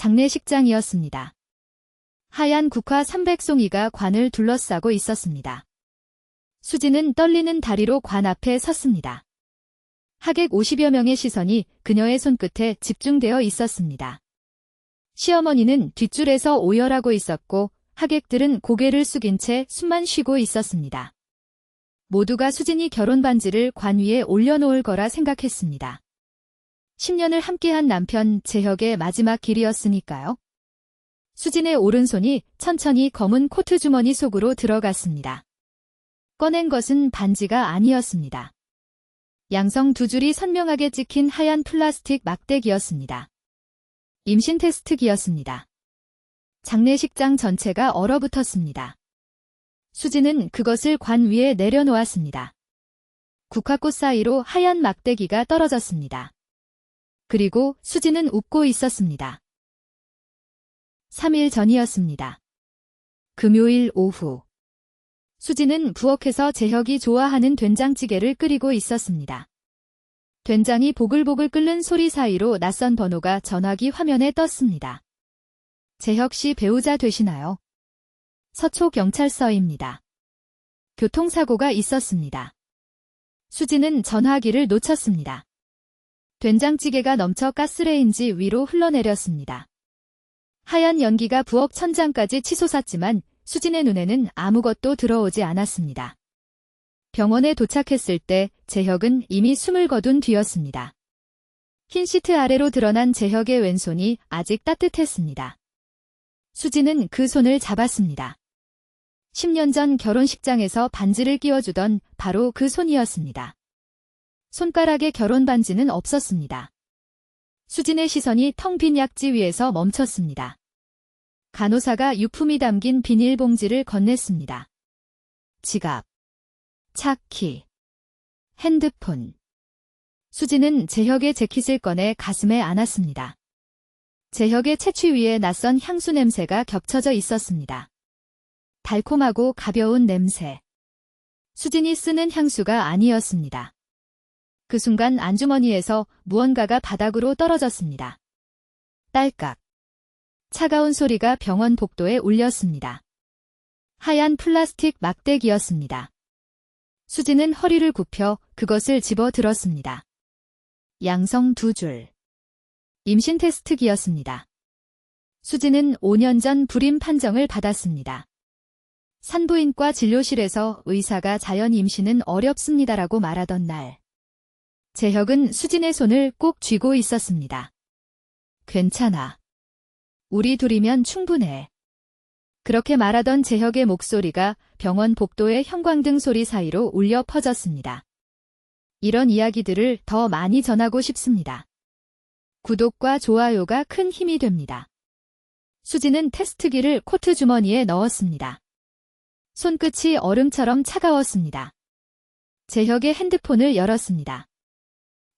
장례식장이었습니다. 하얀 국화 300송이가 관을 둘러싸고 있었습니다. 수지는 떨리는 다리로 관 앞에 섰습니다. 하객 50여 명의 시선이 그녀의 손끝에 집중되어 있었습니다. 시어머니는 뒷줄에서 오열하고 있었고 하객들은 고개를 숙인 채 숨만 쉬고 있었습니다. 모두가 수진이 결혼 반지를 관 위에 올려놓을 거라 생각했습니다. 10년을 함께한 남편 재혁의 마지막 길이었으니까요. 수진의 오른손이 천천히 검은 코트 주머니 속으로 들어갔습니다. 꺼낸 것은 반지가 아니었습니다. 양성 두 줄이 선명하게 찍힌 하얀 플라스틱 막대기였습니다. 임신 테스트기였습니다. 장례식장 전체가 얼어붙었습니다. 수진은 그것을 관 위에 내려놓았습니다. 국화꽃 사이로 하얀 막대기가 떨어졌습니다. 그리고 수진은 웃고 있었습니다. 3일 전이었습니다. 금요일 오후. 수진은 부엌에서 재혁이 좋아하는 된장찌개를 끓이고 있었습니다. 된장이 보글보글 끓는 소리 사이로 낯선 번호가 전화기 화면에 떴습니다. 재혁 씨 배우자 되시나요? 서초경찰서입니다. 교통사고가 있었습니다. 수진은 전화기를 놓쳤습니다. 된장찌개가 넘쳐 가스레인지 위로 흘러내렸습니다. 하얀 연기가 부엌 천장까지 치솟았지만 수진의 눈에는 아무것도 들어오지 않았습니다. 병원에 도착했을 때 재혁은 이미 숨을 거둔 뒤였습니다. 흰 시트 아래로 드러난 재혁의 왼손이 아직 따뜻했습니다. 수진은 그 손을 잡았습니다. 10년 전 결혼식장에서 반지를 끼워주던 바로 그 손이었습니다. 손가락에 결혼 반지는 없었습니다. 수진의 시선이 텅 빈 약지 위에서 멈췄습니다. 간호사가 유품이 담긴 비닐봉지를 건넸습니다. 지갑, 차키, 핸드폰. 수진은 재혁의 재킷을 꺼내 가슴에 안았습니다. 재혁의 채취 위에 낯선 향수 냄새가 겹쳐져 있었습니다. 달콤하고 가벼운 냄새. 수진이 쓰는 향수가 아니었습니다. 그 순간 안주머니에서 무언가가 바닥으로 떨어졌습니다. 딸깍. 차가운 소리가 병원 복도에 울렸습니다. 하얀 플라스틱 막대기였습니다. 수진은 허리를 굽혀 그것을 집어 들었습니다. 양성 2줄. 임신 테스트기였습니다. 수진은 5년 전 불임 판정을 받았습니다. 산부인과 진료실에서 의사가 자연 임신은 어렵습니다라고 말하던 날. 재혁은 수진의 손을 꼭 쥐고 있었습니다. 괜찮아. 우리 둘이면 충분해. 그렇게 말하던 재혁의 목소리가 병원 복도의 형광등 소리 사이로 울려 퍼졌습니다. 이런 이야기들을 더 많이 전하고 싶습니다. 구독과 좋아요가 큰 힘이 됩니다. 수진은 테스트기를 코트 주머니에 넣었습니다. 손끝이 얼음처럼 차가웠습니다. 재혁의 핸드폰을 열었습니다.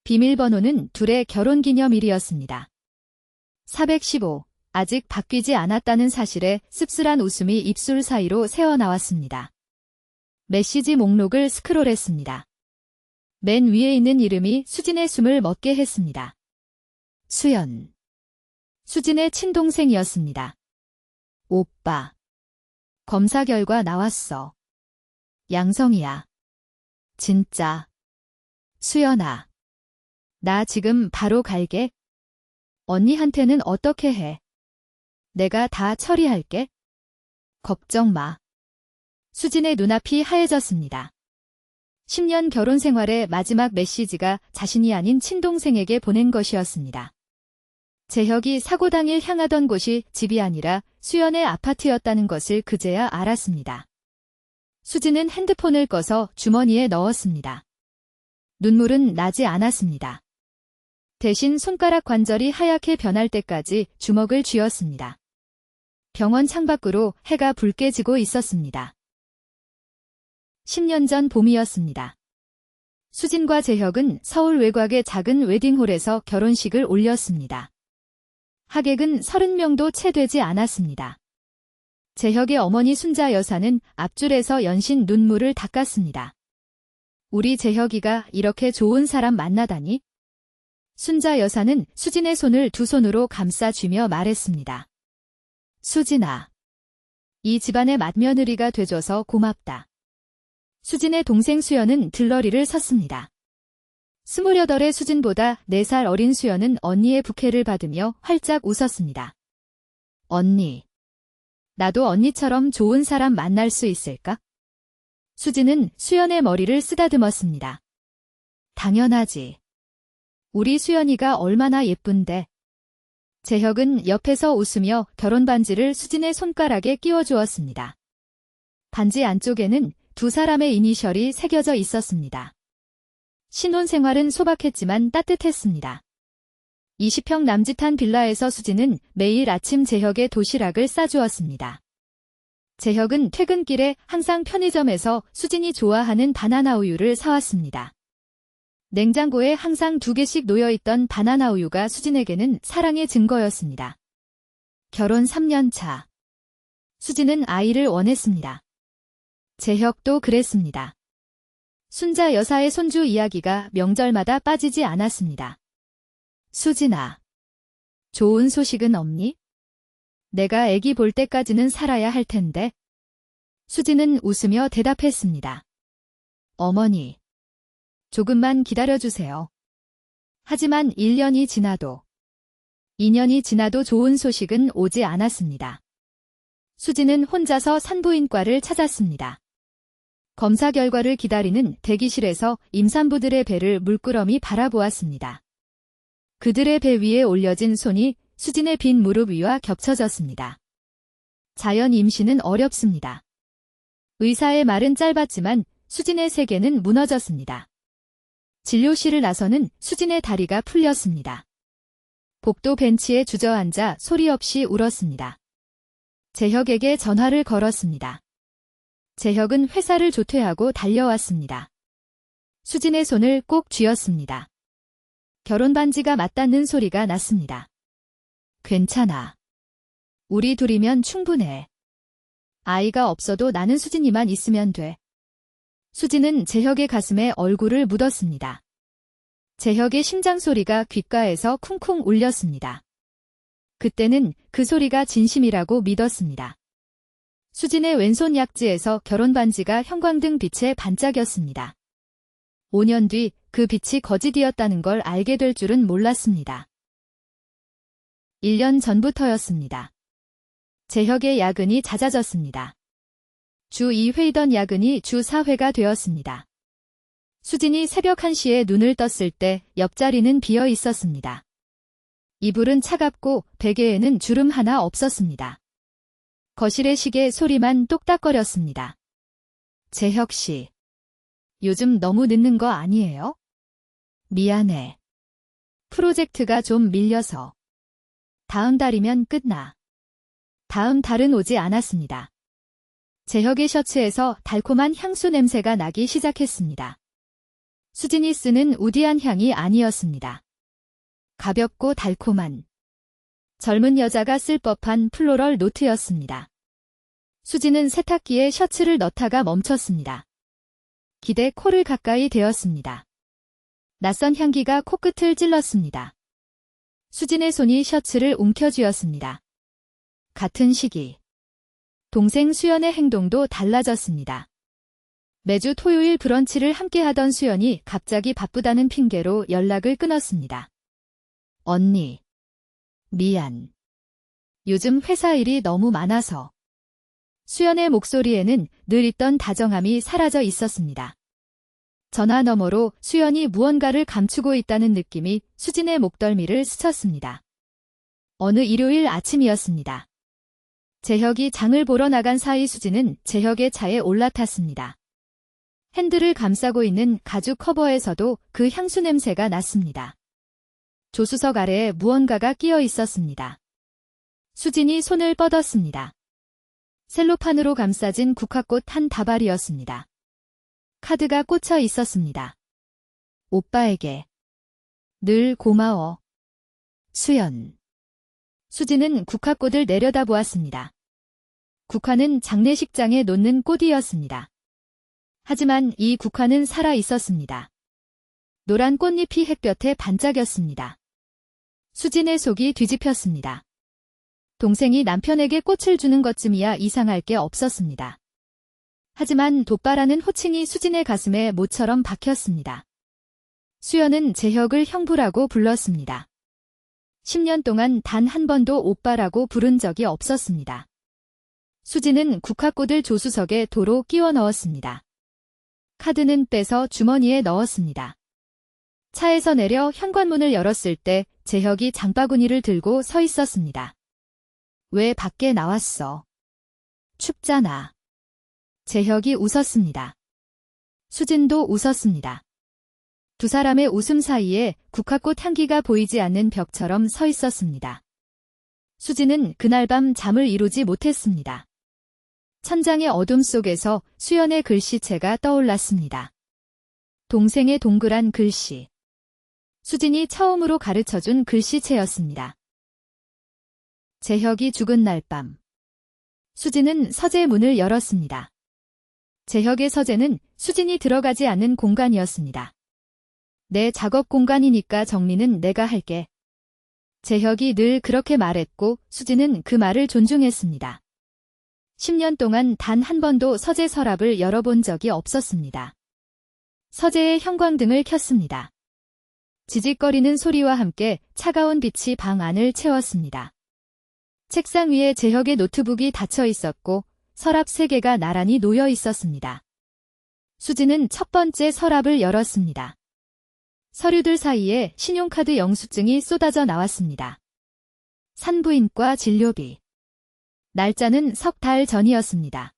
비밀번호는 둘의 결혼기념일이었습니다. 415. 아직 바뀌지 않았다는 사실에 씁쓸한 웃음이 입술 사이로 새어나왔습니다. 메시지 목록을 스크롤했습니다. 맨 위에 있는 이름이 수진의 숨을 멎게 했습니다. 수연. 수진의 친동생이었습니다. 오빠. 검사 결과 나왔어. 양성이야. 진짜. 수연아. 나 지금 바로 갈게. 언니한테는 어떻게 해? 내가 다 처리할게. 걱정 마. 수진의 눈앞이 하얘졌습니다. 10년 결혼 생활의 마지막 메시지가 자신이 아닌 친동생에게 보낸 것이었습니다. 재혁이 사고 당일 향하던 곳이 집이 아니라 수연의 아파트였다는 것을 그제야 알았습니다. 수진은 핸드폰을 꺼서 주머니에 넣었습니다. 눈물은 나지 않았습니다. 대신 손가락 관절이 하얗게 변할 때까지 주먹을 쥐었습니다. 병원 창밖으로 해가 붉게 지고 있었습니다. 10년 전 봄이었습니다. 수진과 재혁은 서울 외곽의 작은 웨딩홀에서 결혼식을 올렸습니다. 하객은 30명도 채 되지 않았습니다. 재혁의 어머니 순자 여사는 앞줄에서 연신 눈물을 닦았습니다. 우리 재혁이가 이렇게 좋은 사람 만나다니? 순자 여사는 수진의 손을 두 손으로 감싸 쥐며 말했습니다. 수진아. 이 집안의 맏며느리가 돼줘서 고맙다. 수진의 동생 수연은 들러리를 섰습니다. 28의 수진보다 4살 어린 수연은 언니의 부케를 받으며 활짝 웃었습니다. 언니. 나도 언니처럼 좋은 사람 만날 수 있을까? 수진은 수연의 머리를 쓰다듬었습니다. 당연하지. 우리 수연이가 얼마나 예쁜데. 재혁은 옆에서 웃으며 결혼 반지를 수진의 손가락에 끼워주었습니다. 반지 안쪽에는 두 사람의 이니셜이 새겨져 있었습니다. 신혼생활은 소박했지만 따뜻했습니다. 20평 남짓한 빌라에서 수진은 매일 아침 재혁의 도시락을 싸주었습니다. 재혁은 퇴근길에 항상 편의점에서 수진이 좋아하는 바나나 우유를 사왔습니다. 냉장고에 항상 2개씩 놓여있던 바나나 우유가 수진에게는 사랑의 증거였습니다. 결혼 3년 차. 수진은 아이를 원했습니다. 재혁도 그랬습니다. 순자 여사의 손주 이야기가 명절마다 빠지지 않았습니다. 수진아. 좋은 소식은 없니? 내가 아기 볼 때까지는 살아야 할 텐데. 수진은 웃으며 대답했습니다. 어머니. 조금만 기다려주세요. 하지만 1년이 지나도 2년이 지나도 좋은 소식은 오지 않았습니다. 수진은 혼자서 산부인과를 찾았습니다. 검사 결과를 기다리는 대기실에서 임산부들의 배를 물끄러미 바라보았습니다. 그들의 배 위에 올려진 손이 수진의 빈 무릎 위와 겹쳐졌습니다. 자연 임신은 어렵습니다. 의사의 말은 짧았지만 수진의 세계는 무너졌습니다. 진료실을 나서는 수진의 다리가 풀렸습니다. 복도 벤치에 주저앉아 소리 없이 울었습니다. 재혁에게 전화를 걸었습니다. 재혁은 회사를 조퇴하고 달려왔습니다. 수진의 손을 꼭 쥐었습니다. 결혼 반지가 맞닿는 소리가 났습니다. 괜찮아. 우리 둘이면 충분해. 아이가 없어도 나는 수진이만 있으면 돼. 수진은 재혁의 가슴에 얼굴을 묻었습니다. 재혁의 심장 소리가 귓가에서 쿵쿵 울렸습니다. 그때는 그 소리가 진심이라고 믿었습니다. 수진의 왼손 약지에서 결혼 반지가 형광등 빛에 반짝였습니다. 5년 뒤 그 빛이 거짓이었다는 걸 알게 될 줄은 몰랐습니다. 1년 전부터였습니다. 재혁의 야근이 잦아졌습니다. 주 2회이던 야근이 주 4회가 되었습니다. 수진이 새벽 1시에 눈을 떴을 때 옆자리는 비어 있었습니다. 이불은 차갑고 베개에는 주름 하나 없었습니다. 거실의 시계 소리만 똑딱거렸습니다. 재혁 씨. 요즘 너무 늦는 거 아니에요? 미안해. 프로젝트가 좀 밀려서. 다음 달이면 끝나. 다음 달은 오지 않았습니다. 재혁의 셔츠에서 달콤한 향수 냄새가 나기 시작했습니다. 수진이 쓰는 우디한 향이 아니었습니다. 가볍고 달콤한 젊은 여자가 쓸 법한 플로럴 노트였습니다. 수진은 세탁기에 셔츠를 넣다가 멈췄습니다. 기대 코를 가까이 대었습니다. 낯선 향기가 코끝을 찔렀습니다. 수진의 손이 셔츠를 움켜쥐었습니다. 같은 시기. 동생 수연의 행동도 달라졌습니다. 매주 토요일 브런치를 함께하던 수연이 갑자기 바쁘다는 핑계로 연락을 끊었습니다. 언니. 미안. 요즘 회사 일이 너무 많아서. 수연의 목소리에는 늘 있던 다정함이 사라져 있었습니다. 전화 너머로 수연이 무언가를 감추고 있다는 느낌이 수진의 목덜미를 스쳤습니다. 어느 일요일 아침이었습니다. 재혁이 장을 보러 나간 사이 수진은 재혁의 차에 올라탔습니다. 핸들을 감싸고 있는 가죽 커버에서도 그 향수 냄새가 났습니다. 조수석 아래에 무언가가 끼어 있었습니다. 수진이 손을 뻗었습니다. 셀로판으로 감싸진 국화꽃 한 다발이었습니다. 카드가 꽂혀 있었습니다. 오빠에게. 늘 고마워. 수연. 수진은 국화꽃을 내려다보았습니다. 국화는 장례식장에 놓는 꽃이었습니다. 하지만 이 국화는 살아 있었습니다. 노란 꽃잎이 햇볕에 반짝였습니다. 수진의 속이 뒤집혔습니다. 동생이 남편에게 꽃을 주는 것쯤이야 이상할 게 없었습니다. 하지만 돋바라는 호칭이 수진의 가슴에 모처럼 박혔습니다. 수연은 재혁을 형부라고 불렀습니다. 10년 동안 단 한 번도 오빠라고 부른 적이 없었습니다. 수진은 국화꽃을 조수석에 도로 끼워 넣었습니다. 카드는 빼서 주머니에 넣었습니다. 차에서 내려 현관문을 열었을 때 재혁이 장바구니를 들고 서 있었습니다. 왜 밖에 나왔어? 춥잖아. 재혁이 웃었습니다. 수진도 웃었습니다. 두 사람의 웃음 사이에 국화꽃 향기가 보이지 않는 벽처럼 서 있었습니다. 수진은 그날 밤 잠을 이루지 못했습니다. 천장의 어둠 속에서 수연의 글씨체가 떠올랐습니다. 동생의 동그란 글씨. 수진이 처음으로 가르쳐준 글씨체였습니다. 재혁이 죽은 날 밤. 수진은 서재 문을 열었습니다. 재혁의 서재는 수진이 들어가지 않는 공간이었습니다. 내 작업 공간이니까 정리는 내가 할게. 재혁이 늘 그렇게 말했고 수진은 그 말을 존중했습니다. 10년 동안 단 한 번도 서재 서랍을 열어본 적이 없었습니다. 서재의 형광등을 켰습니다. 지직거리는 소리와 함께 차가운 빛이 방 안을 채웠습니다. 책상 위에 재혁의 노트북이 닫혀 있었고 서랍 3개가 나란히 놓여 있었습니다. 수진은 첫 번째 서랍을 열었습니다. 서류들 사이에 신용카드 영수증이 쏟아져 나왔습니다. 산부인과 진료비. 날짜는 석 달 전이었습니다.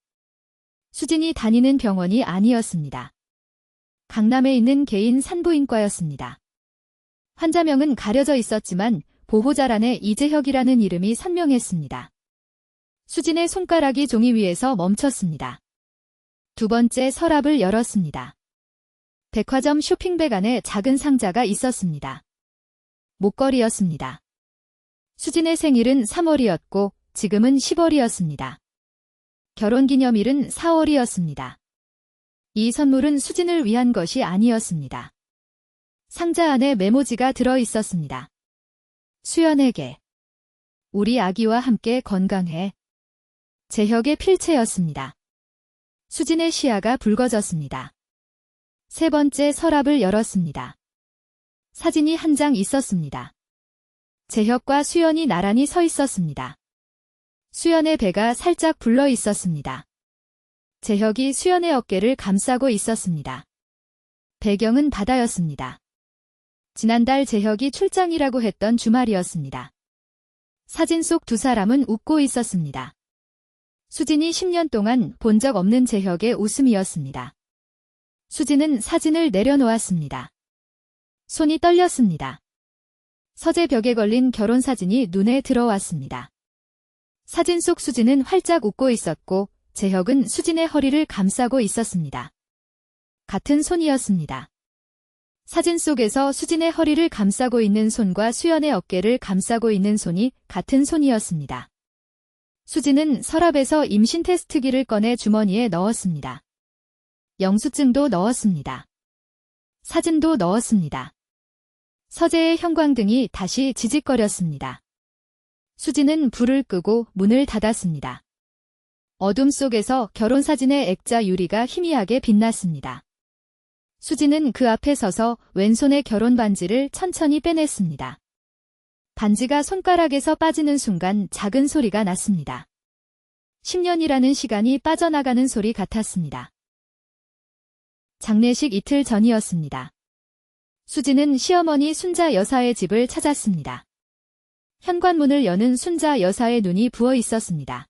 수진이 다니는 병원이 아니었습니다. 강남에 있는 개인 산부인과였습니다. 환자명은 가려져 있었지만 보호자란에 이재혁이라는 이름이 선명했습니다. 수진의 손가락이 종이 위에서 멈췄습니다. 두 번째 서랍을 열었습니다. 백화점 쇼핑백 안에 작은 상자가 있었습니다. 목걸이였습니다. 수진의 생일은 3월이었고 지금은 10월이었습니다. 결혼기념일은 4월이었습니다. 이 선물은 수진을 위한 것이 아니었습니다. 상자 안에 메모지가 들어 있었습니다. 수연에게. 우리 아기와 함께 건강해. 재혁의 필체였습니다. 수진의 시야가 붉어졌습니다. 세 번째 서랍을 열었습니다. 사진이 한 장 있었습니다. 재혁과 수연이 나란히 서 있었습니다. 수연의 배가 살짝 불러 있었습니다. 재혁이 수연의 어깨를 감싸고 있었습니다. 배경은 바다였습니다. 지난달 재혁이 출장이라고 했던 주말이었습니다. 사진 속 두 사람은 웃고 있었습니다. 수진이 10년 동안 본 적 없는 재혁의 웃음이었습니다. 수진은 사진을 내려놓았습니다. 손이 떨렸습니다. 서재 벽에 걸린 결혼사진이 눈에 들어왔습니다. 사진 속 수진은 활짝 웃고 있었고 재혁은 수진의 허리를 감싸고 있었습니다. 같은 손이었습니다. 사진 속에서 수진의 허리를 감싸고 있는 손과 수연의 어깨를 감싸고 있는 손이 같은 손이었습니다. 수진은 서랍에서 임신 테스트기를 꺼내 주머니에 넣었습니다. 영수증도 넣었습니다. 사진도 넣었습니다. 서재의 형광등이 다시 지직거렸습니다. 수진은 불을 끄고 문을 닫았습니다. 어둠 속에서 결혼사진의 액자 유리가 희미하게 빛났습니다. 수진은 그 앞에 서서 왼손에 결혼 반지를 천천히 빼냈습니다. 반지가 손가락에서 빠지는 순간 작은 소리가 났습니다. 10년이라는 시간이 빠져나가는 소리 같았습니다. 장례식 이틀 전이었습니다. 수진은 시어머니 순자 여사의 집을 찾았습니다. 현관문을 여는 순자 여사의 눈이 부어 있었습니다.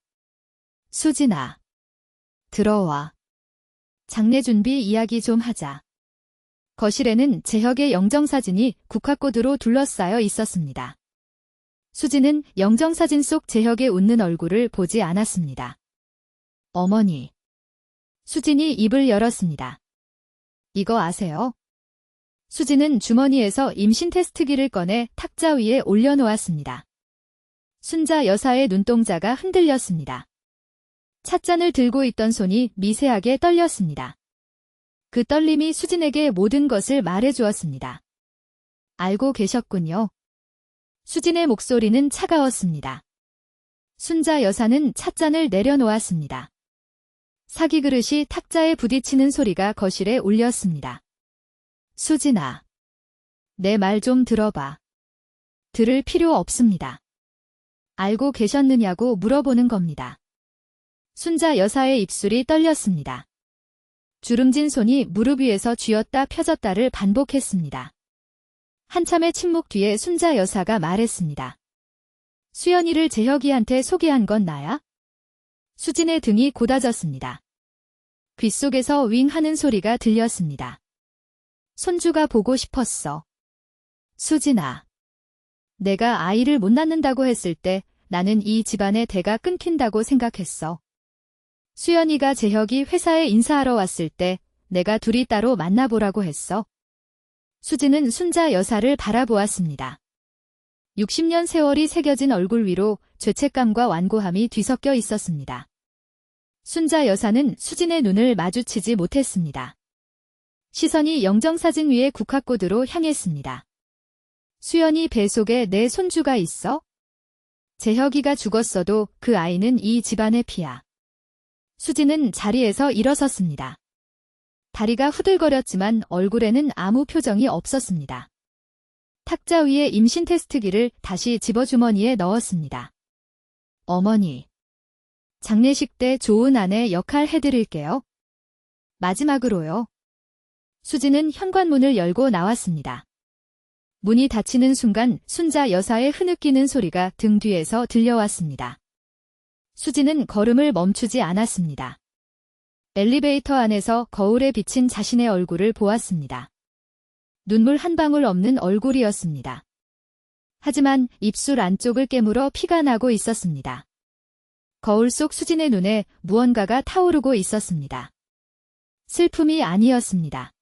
수진아, 들어와. 장례 준비 이야기 좀 하자. 거실에는 재혁의 영정사진이 국화꽃으로 둘러싸여 있었습니다. 수진은 영정사진 속 재혁의 웃는 얼굴을 보지 않았습니다. 어머니. 수진이 입을 열었습니다. 이거 아세요? 수진은 주머니에서 임신 테스트기를 꺼내 탁자 위에 올려놓았습니다. 순자 여사의 눈동자가 흔들렸습니다. 찻잔을 들고 있던 손이 미세하게 떨렸습니다. 그 떨림이 수진에게 모든 것을 말해주었습니다. 알고 계셨군요. 수진의 목소리는 차가웠습니다. 순자 여사는 찻잔을 내려놓았습니다. 사기 그릇이 탁자에 부딪히는 소리가 거실에 울렸습니다. 수진아, 내 말 좀 들어봐. 들을 필요 없습니다. 알고 계셨느냐고 물어보는 겁니다. 순자 여사의 입술이 떨렸습니다. 주름진 손이 무릎 위에서 쥐었다 펴졌다를 반복했습니다. 한참의 침묵 뒤에 순자 여사가 말했습니다. 수연이를 재혁이한테 소개한 건 나야? 수진의 등이 곧아졌습니다. 귓속에서 윙 하는 소리가 들렸습니다. 손주가 보고 싶었어. 수진아. 내가 아이를 못 낳는다고 했을 때 나는 이 집안의 대가 끊긴다고 생각했어. 수연이가 재혁이 회사에 인사하러 왔을 때 내가 둘이 따로 만나보라고 했어. 수진은 순자 여사를 바라보았습니다. 60년 세월이 새겨진 얼굴 위로 죄책감과 완고함이 뒤섞여 있었습니다. 순자 여사는 수진의 눈을 마주치지 못했습니다. 시선이 영정사진 위의 국화꽃으로 향했습니다. 수연이 뱃속에 내 손주가 있어? 재혁이가 죽었어도 그 아이는 이 집안의 피야. 수진은 자리에서 일어섰습니다. 다리가 후들거렸지만 얼굴에는 아무 표정이 없었습니다. 탁자 위에 임신 테스트기를 다시 집어주머니에 넣었습니다. 어머니. 장례식 때 좋은 아내 역할 해드릴게요. 마지막으로요. 수진은 현관문을 열고 나왔습니다. 문이 닫히는 순간 순자 여사의 흐느끼는 소리가 등 뒤에서 들려왔습니다. 수진은 걸음을 멈추지 않았습니다. 엘리베이터 안에서 거울에 비친 자신의 얼굴을 보았습니다. 눈물 한 방울 없는 얼굴이었습니다. 하지만 입술 안쪽을 깨물어 피가 나고 있었습니다. 거울 속 수진의 눈에 무언가가 타오르고 있었습니다. 슬픔이 아니었습니다.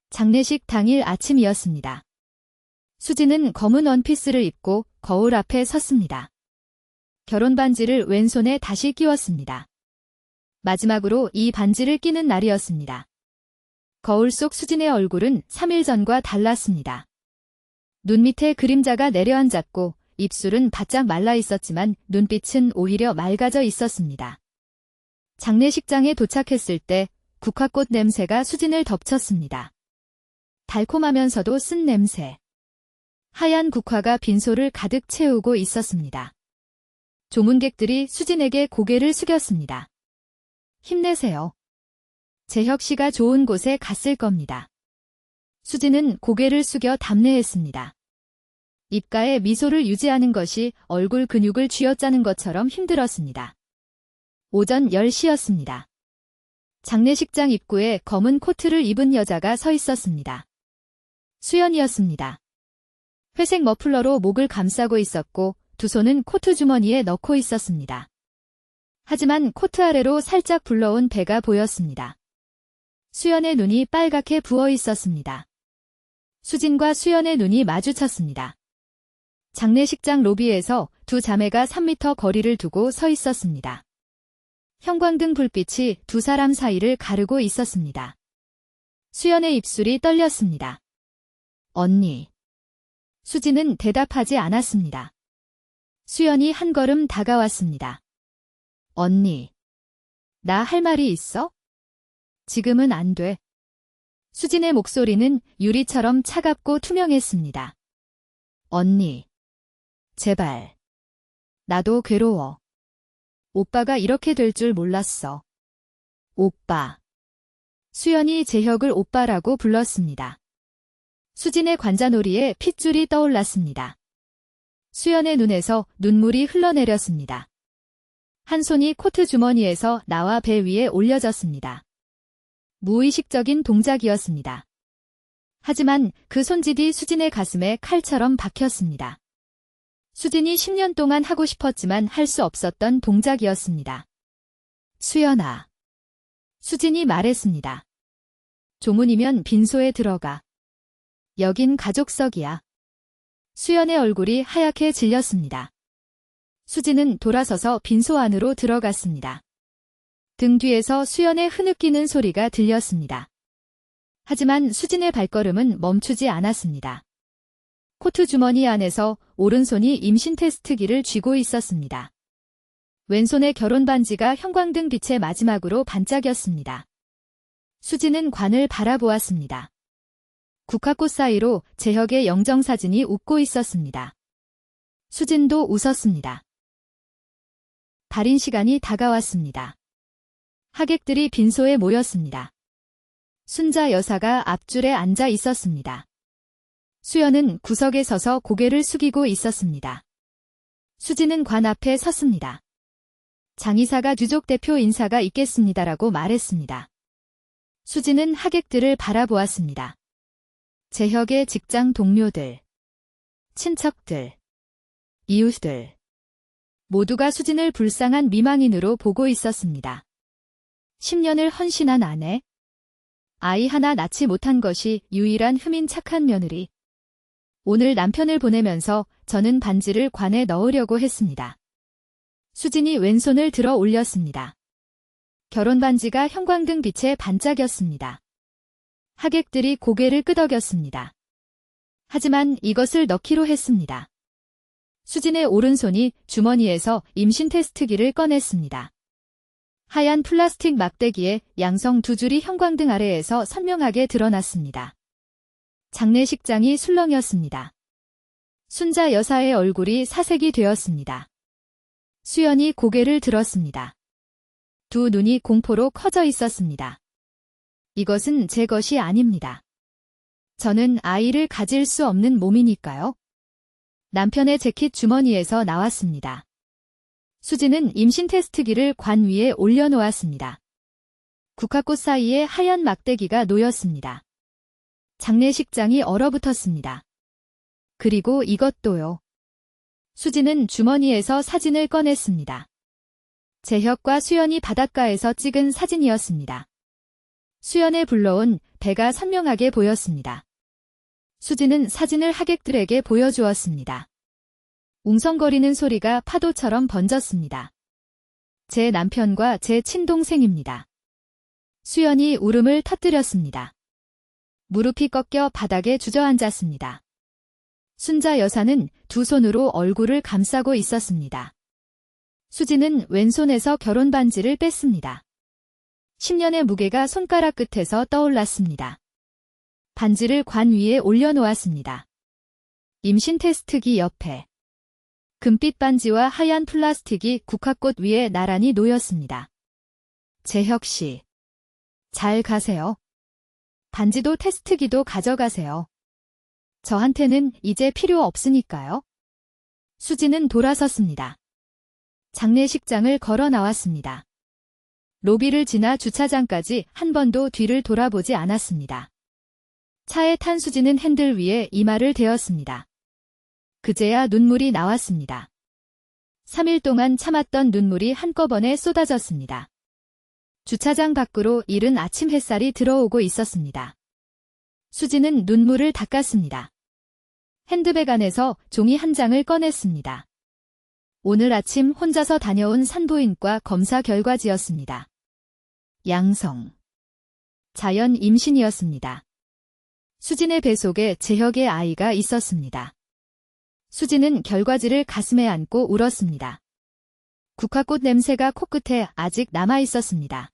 장례식 당일 아침이었습니다. 수진은 검은 원피스를 입고 거울 앞에 섰습니다. 결혼 반지를 왼손에 다시 끼웠습니다. 마지막으로 이 반지를 끼는 날이었습니다. 거울 속 수진의 얼굴은 3일 전과 달랐습니다. 눈 밑에 그림자가 내려앉았고 입술은 바짝 말라 있었지만 눈빛은 오히려 맑아져 있었습니다. 장례식장에 도착했을 때 국화꽃 냄새가 수진을 덮쳤습니다. 달콤하면서도 쓴 냄새. 하얀 국화가 빈소를 가득 채우고 있었습니다. 조문객들이 수진에게 고개를 숙였습니다. 힘내세요. 재혁 씨가 좋은 곳에 갔을 겁니다. 수진은 고개를 숙여 답례했습니다. 입가에 미소를 유지하는 것이 얼굴 근육을 쥐어짜는 것처럼 힘들었습니다. 오전 10시였습니다. 장례식장 입구에 검은 코트를 입은 여자가 서 있었습니다. 수연이었습니다. 회색 머플러로 목을 감싸고 있었고 두 손은 코트 주머니에 넣고 있었습니다. 하지만 코트 아래로 살짝 불러온 배가 보였습니다. 수연의 눈이 빨갛게 부어 있었습니다. 수진과 수연의 눈이 마주쳤습니다. 장례식장 로비에서 두 자매가 3m 거리를 두고 서 있었습니다. 형광등 불빛이 두 사람 사이를 가르고 있었습니다. 수연의 입술이 떨렸습니다. 언니. 수진은 대답하지 않았습니다. 수연이 한 걸음 다가왔습니다. 언니. 나 할 말이 있어? 지금은 안 돼. 수진의 목소리는 유리처럼 차갑고 투명했습니다. 언니. 제발. 나도 괴로워. 오빠가 이렇게 될 줄 몰랐어. 오빠. 수연이 재혁을 오빠라고 불렀습니다. 수진의 관자놀이에 핏줄이 떠올랐습니다. 수연의 눈에서 눈물이 흘러내렸습니다. 한 손이 코트 주머니에서 나와 배 위에 올려졌습니다. 무의식적인 동작이었습니다. 하지만 그 손짓이 수진의 가슴에 칼처럼 박혔습니다. 수진이 10년 동안 하고 싶었지만 할 수 없었던 동작이었습니다. 수연아. 수진이 말했습니다. 조문이면 빈소에 들어가. 여긴 가족석이야. 수연의 얼굴이 하얗게 질렸습니다. 수진은 돌아서서 빈소 안으로 들어갔습니다. 등 뒤에서 수연의 흐느끼는 소리가 들렸습니다. 하지만 수진의 발걸음은 멈추지 않았습니다. 코트 주머니 안에서 오른손이 임신 테스트기를 쥐고 있었습니다. 왼손의 결혼 반지가 형광등 빛의 마지막으로 반짝였습니다. 수진은 관을 바라보았습니다. 국화꽃 사이로 재혁의 영정사진이 웃고 있었습니다. 수진도 웃었습니다. 발인 시간이 다가왔습니다. 하객들이 빈소에 모였습니다. 순자 여사가 앞줄에 앉아 있었습니다. 수연은 구석에 서서 고개를 숙이고 있었습니다. 수진은 관 앞에 섰습니다. 장이사가 유족 대표 인사가 있겠습니다라고 말했습니다. 수진은 하객들을 바라보았습니다. 재혁의 직장 동료들, 친척들, 이웃들 모두가 수진을 불쌍한 미망인으로 보고 있었습니다. 10년을 헌신한 아내, 아이 하나 낳지 못한 것이 유일한 흠인 착한 며느리. 오늘 남편을 보내면서 저는 반지를 관에 넣으려고 했습니다. 수진이 왼손을 들어 올렸습니다. 결혼 반지가 형광등 빛에 반짝였습니다. 하객들이 고개를 끄덕였습니다. 하지만 이것을 넣기로 했습니다. 수진의 오른손이 주머니에서 임신 테스트기를 꺼냈습니다. 하얀 플라스틱 막대기에 양성 두 줄이 형광등 아래에서 선명하게 드러났습니다. 장례식장이 술렁이었습니다. 순자 여사의 얼굴이 사색이 되었습니다. 수연이 고개를 들었습니다. 두 눈이 공포로 커져 있었습니다. 이것은 제 것이 아닙니다. 저는 아이를 가질 수 없는 몸이니까요. 남편의 재킷 주머니에서 나왔습니다. 수진은 임신 테스트기를 관 위에 올려놓았습니다. 국화꽃 사이에 하얀 막대기가 놓였습니다. 장례식장이 얼어붙었습니다. 그리고 이것도요. 수진은 주머니에서 사진을 꺼냈습니다. 재혁과 수연이 바닷가에서 찍은 사진이었습니다. 수연에 불러온 배가 선명하게 보였습니다. 수진은 사진을 하객들에게 보여주었습니다. 웅성거리는 소리가 파도처럼 번졌습니다. 제 남편과 제 친동생입니다. 수연이 울음을 터뜨렸습니다. 무릎이 꺾여 바닥에 주저앉았습니다. 순자 여사는 두 손으로 얼굴을 감싸고 있었습니다. 수진은 왼손에서 결혼 반지를 뺐습니다. 10년의 무게가 손가락 끝에서 떠올랐습니다. 반지를 관 위에 올려놓았습니다. 임신 테스트기 옆에 금빛 반지와 하얀 플라스틱이 국화꽃 위에 나란히 놓였습니다. 재혁 씨, 잘 가세요. 반지도 테스트기도 가져가세요. 저한테는 이제 필요 없으니까요. 수진은 돌아섰습니다. 장례식장을 걸어 나왔습니다. 로비를 지나 주차장까지 한 번도 뒤를 돌아보지 않았습니다. 차에 탄 수진은 핸들 위에 이마를 대었습니다. 그제야 눈물이 나왔습니다. 3일 동안 참았던 눈물이 한꺼번에 쏟아졌습니다. 주차장 밖으로 이른 아침 햇살이 들어오고 있었습니다. 수진은 눈물을 닦았습니다. 핸드백 안에서 종이 한 장을 꺼냈습니다. 오늘 아침 혼자서 다녀온 산부인과 검사 결과지였습니다. 양성. 자연 임신이었습니다. 수진의 뱃속에 재혁의 아이가 있었습니다. 수진은 결과지를 가슴에 안고 울었습니다. 국화꽃 냄새가 코끝에 아직 남아 있었습니다.